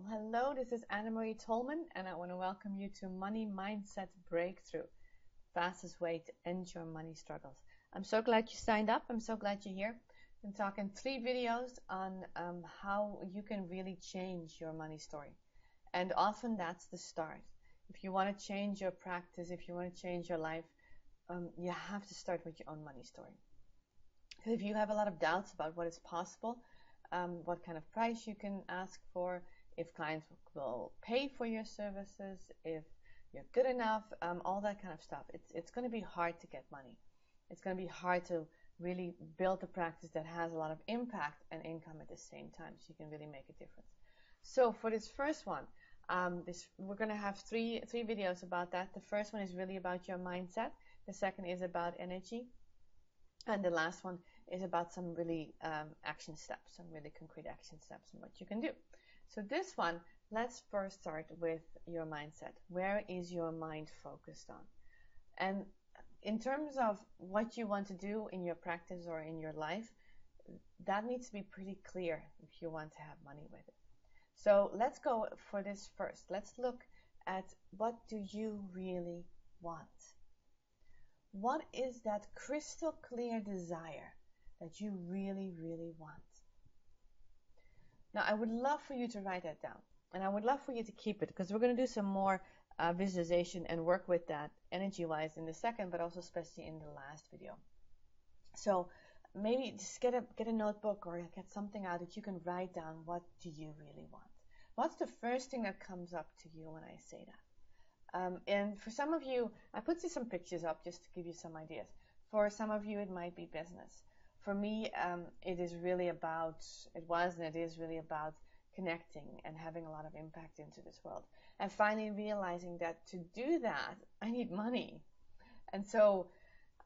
Hello, this is Anne-Marie Tolman, and I want to welcome you to Money Mindset Breakthrough, fastest way to end your money struggles. I'm so glad you signed up. I'm so glad you're here. I'm talking 3 videos on how you can really change your money story. And often that's the start. If you want to change your practice, if you want to change your life, you have to start with your own money story. Because if you have a lot of doubts about what is possible, what kind of price you can ask for, if clients will pay for your services, if you're good enough, all that kind of stuff. It's going to be hard to get money. It's going to be hard to really build a practice that has a lot of impact and income at the same time, so you can really make a difference. So for this first one, we're going to have three videos about that. The first one is really about your mindset. The second is about energy. And the last one is about some really action steps, some really concrete action steps and what you can do. So this one, let's first start with your mindset. Where is your mind focused on? And in terms of what you want to do in your practice or in your life, that needs to be pretty clear if you want to have money with it. So let's go for this first. Let's look at, what do you really want? What is that crystal clear desire that you really, really want? Now, I would love for you to write that down, and I would love for you to keep it, because we're going to do some more visualization and work with that energy-wise in the second, but also especially in the last video. So maybe just get a notebook or get something out that you can write down. What do you really want? What's the first thing that comes up to you when I say that? And for some of you, I put some pictures up just to give you some ideas. For some of you, it might be business. For me, it is really about connecting and having a lot of impact into this world. And finally realizing that to do that, I need money. And so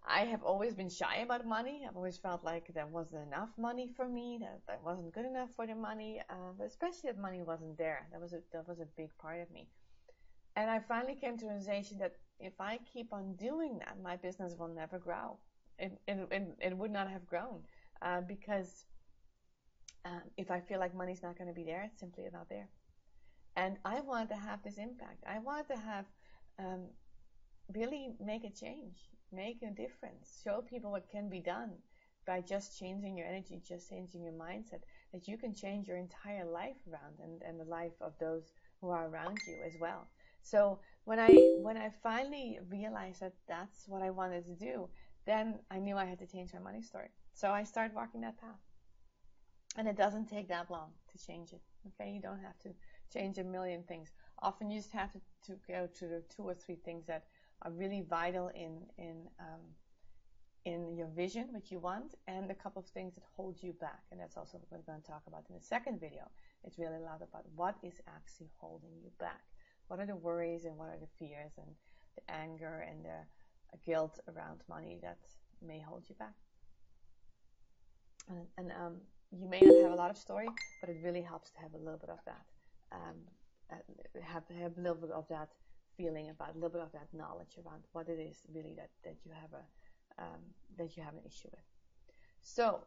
I have always been shy about money. I've always felt like there wasn't enough money for me, that I wasn't good enough for the money, but especially if money wasn't there. That was a big part of me. And I finally came to the realization that if I keep on doing that, my business will never grow. It would not have grown because if I feel like money's not going to be there, it's simply not there. And I want to have this impact. I want to have really make a change, make a difference, show people what can be done by just changing your energy, just changing your mindset, that you can change your entire life around and the life of those who are around you as well. So when I finally realized that that's what I wanted to do, then I knew I had to change my money story. So I started walking that path. And it doesn't take that long to change it. Okay, you don't have to change a million things. Often you just have to go to the 2 or 3 things that are really vital in your vision, what you want, and a couple of things that hold you back. And that's also what we're going to talk about in the second video. It's really a lot about what is actually holding you back. What are the worries and what are the fears and the anger and the guilt around money that may hold you back? And you may not have a lot of story, but it really helps to have a little bit of that. Have a little bit of that feeling about, a little bit of that knowledge around what it is really that you have an issue with. So,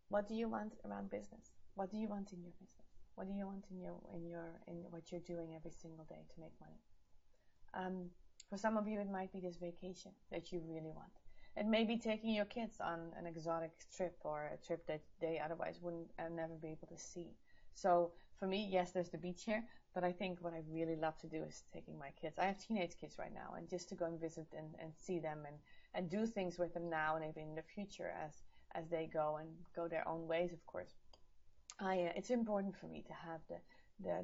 what do you want around business? What do you want in your business? What do you want in what you're doing every single day to make money? For some of you, it might be this vacation that you really want. It may be taking your kids on an exotic trip, or a trip that they otherwise wouldn't never be able to see. So for me, yes, there's the beach here, but I think what I really love to do is taking my kids. I have teenage kids right now, and just to go and visit and see them and do things with them now and maybe in the future as they go and go their own ways, of course. It's important for me to have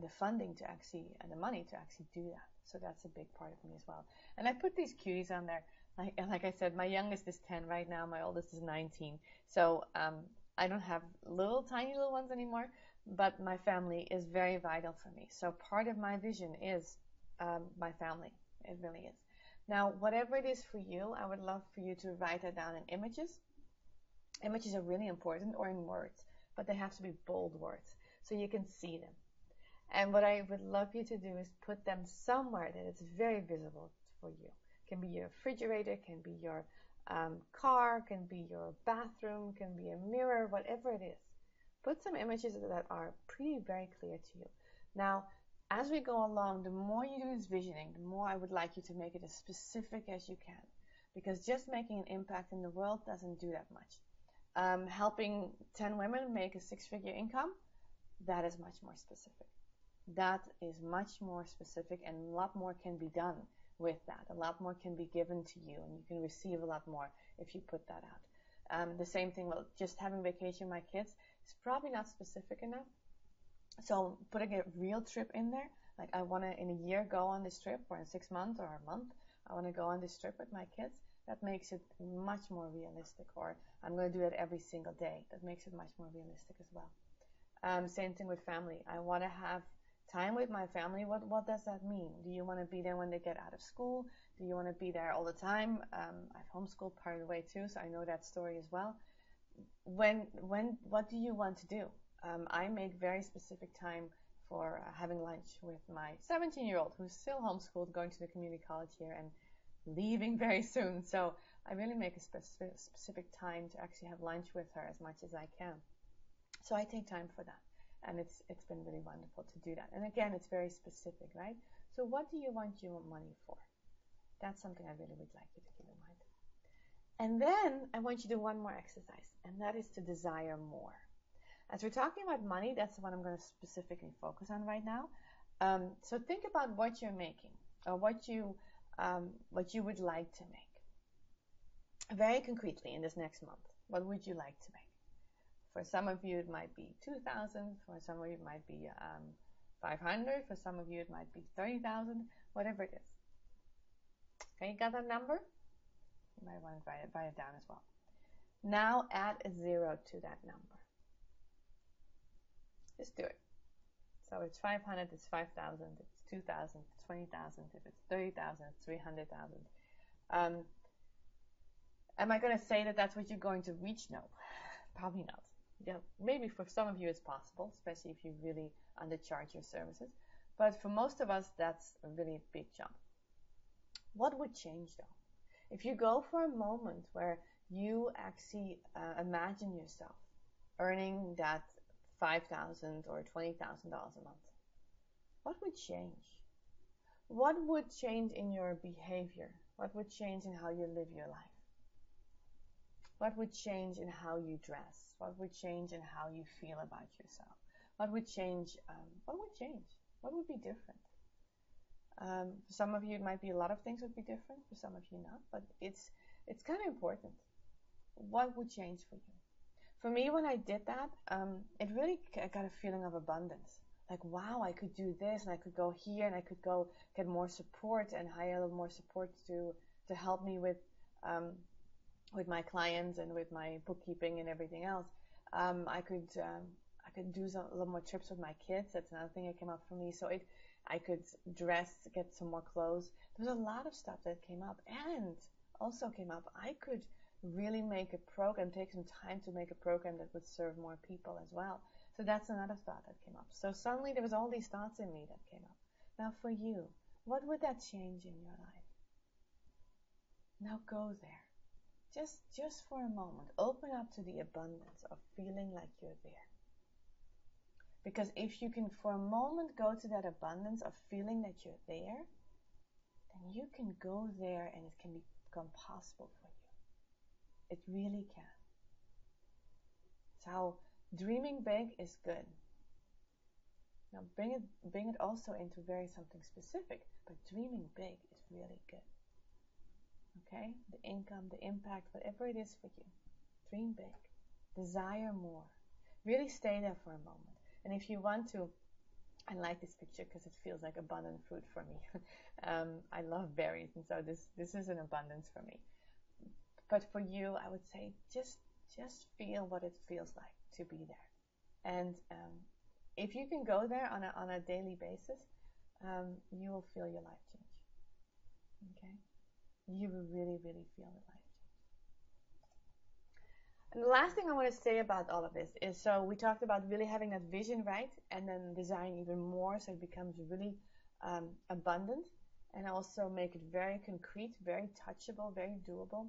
the funding to actually, and the money to actually do that. So that's a big part of me as well. And I put these cuties on there. Like I said, my youngest is 10 right now. My oldest is 19. So I don't have tiny little ones anymore, but my family is very vital for me. So part of my vision is my family. It really is. Now, whatever it is for you, I would love for you to write that down in images. Images are really important, or in words, but they have to be bold words so you can see them. And what I would love you to do is put them somewhere that it's very visible for you. It can be your refrigerator, can be your car, can be your bathroom, can be a mirror, whatever it is. Put some images that are very clear to you. Now, as we go along, the more you do this visioning, the more I would like you to make it as specific as you can. Because just making an impact in the world doesn't do that much. Helping 10 women make a 6-figure income, that is much more specific. That is much more specific, and a lot more can be done with that. A lot more can be given to you, and you can receive a lot more if you put that out. The same thing, well, just having vacation with my kids is probably not specific enough. So putting a real trip in there, like I want to in a year go on this trip, or in 6 months or a month, I want to go on this trip with my kids. That makes it much more realistic. Or I'm going to do it every single day. That makes it much more realistic as well. Same thing with family. I want to have time with my family. What does that mean? Do you want to be there when they get out of school? Do you want to be there all the time? I've homeschooled part of the way too, so I know that story as well. What do you want to do? I make very specific time for having lunch with my 17-year-old who's still homeschooled, going to the community college here and leaving very soon. So I really make a specific time to actually have lunch with her as much as I can. So I take time for that, and it's been really wonderful to do that. And again, it's very specific, right? So what do you want your money for? That's something I really would like you to keep in mind. And then I want you to do one more exercise, and that is to desire more. As we're talking about money, that's what I'm going to specifically focus on right now. So think about what you're making, or what you would like to make. Very concretely in this next month, what would you like to make? For some of you, it might be 2,000. For some of you, it might be 500. For some of you, it might be 30,000. Whatever it is. Okay, you got that number? You might want to write it down as well. Now add a 0 to that number. Just do it. So it's 500, it's 5,000, it's 2,000, it's 20,000. If it's 30,000, it's 300,000. Am I going to say that that's what you're going to reach? No, probably not. Yeah, maybe for some of you it's possible, especially if you really undercharge your services. But for most of us, that's a really big jump. What would change though? If you go for a moment where you actually imagine yourself earning that $5,000 or $20,000 a month, what would change? What would change in your behavior? What would change in how you live your life? What would change in how you dress? What would change in how you feel about yourself? What would change? What would change? What would be different? For some of you, it might be a lot of things would be different. For some of you, not. But it's kind of important. What would change for you? For me, when I did that, it really got a feeling of abundance. Like, wow, I could do this, and I could go here, and I could go get more support and hire a little more support to help me with my clients and with my bookkeeping and everything else. I could do a little more trips with my kids. That's another thing that came up for me. So I could dress, get some more clothes. There was a lot of stuff that came up, and also came up, I could really make a program, take some time to make a program that would serve more people as well. So that's another thought that came up. So suddenly there was all these thoughts in me that came up. Now for you, what would that change in your life? Now go there. Just for a moment, open up to the abundance of feeling like you're there. Because if you can for a moment go to that abundance of feeling that you're there, then you can go there and it can become possible for you. It really can. So dreaming big is good. Now bring it also into very something specific, but dreaming big is really good. Okay? The income, the impact, whatever it is for you. Dream big. Desire more. Really stay there for a moment. And if you want to, I like this picture because it feels like abundant fruit for me. I love berries, and so this is an abundance for me. But for you, I would say just feel what it feels like to be there. And if you can go there on a daily basis, you will feel your life change. Okay? You will really, really feel the life change. And the last thing I want to say about all of this is, so we talked about really having that vision right, and then design even more so it becomes really abundant, and also make it very concrete, very touchable, very doable.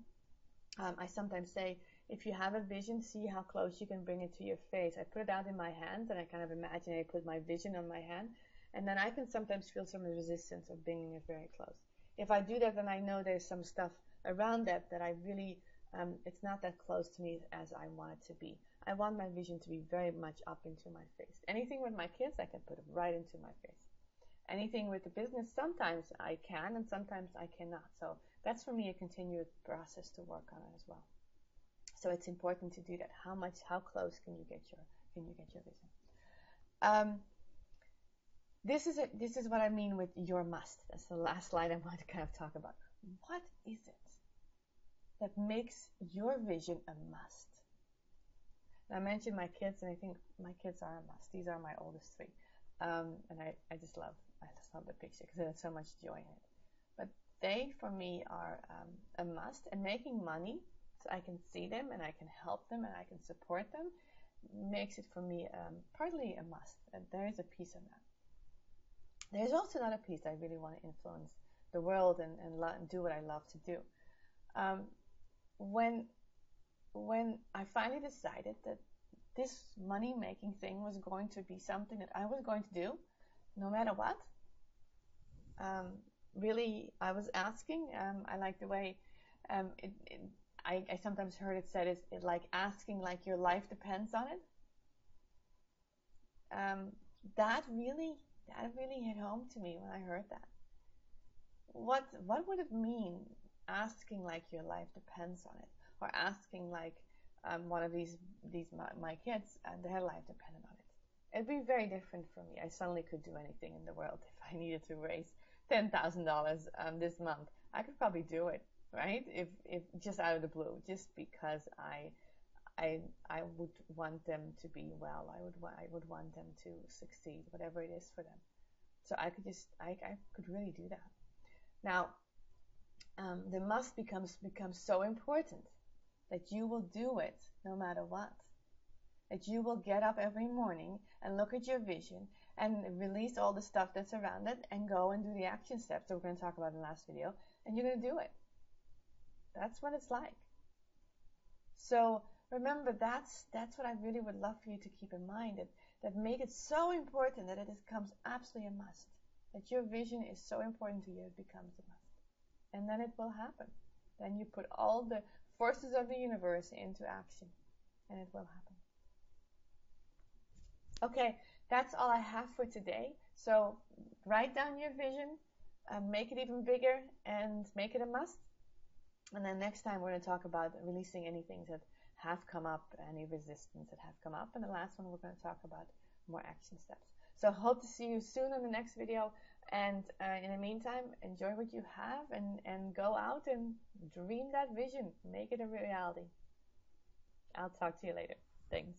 I sometimes say, if you have a vision, see how close you can bring it to your face. I put it out in my hand, and I kind of imagine I put my vision on my hand. And then I can sometimes feel some resistance of bringing it very close. If I do that, then I know there's some stuff around that I really, it's not that close to me as I want it to be. I want my vision to be very much up into my face. Anything with my kids, I can put it right into my face. Anything with the business, sometimes I can and sometimes I cannot. So that's for me a continued process to work on it as well. So it's important to do that. How close can you get your vision? This is what I mean with your must. That's the last slide I want to kind of talk about. What is it that makes your vision a must? And I mentioned my kids, and I think my kids are a must. These are my oldest three, and I just love the picture because there's so much joy in it. But they, for me, are a must. And making money, so I can see them and I can help them and I can support them, makes it for me partly a must. And there is a piece of that. There's also another piece I really want to influence the world and do what I love to do. When I finally decided that this money-making thing was going to be something that I was going to do, no matter what, really, I was asking. I like the way I sometimes heard it said, it's like asking like your life depends on it. That really hit home to me when I heard that. What would it mean, asking like your life depends on it, or asking like one of these my kids, their life depended on it? It'd be very different for me. I suddenly could do anything in the world. If I needed to raise $10,000 this month, I could probably do it, right? If just out of the blue, just because I would want them to be well. I would want them to succeed, whatever it is for them. So I could really do that. Now, the must becomes so important that you will do it no matter what. That you will get up every morning and look at your vision and release all the stuff that's around it and go and do the action steps that we're going to talk about in the last video, and you're going to do it. That's what it's like. So remember, that's what I really would love for you to keep in mind, that make it so important that it becomes absolutely a must. That your vision is so important to you, it becomes a must. And then it will happen. Then you put all the forces of the universe into action, and it will happen. Okay, that's all I have for today. So write down your vision, make it even bigger, and make it a must. And then next time we're going to talk about releasing any things that have come up, any resistance that have come up. And the last one, we're going to talk about more action steps. So hope to see you soon in the next video. And in the meantime, enjoy what you have and go out and dream that vision. Make it a reality. I'll talk to you later. Thanks.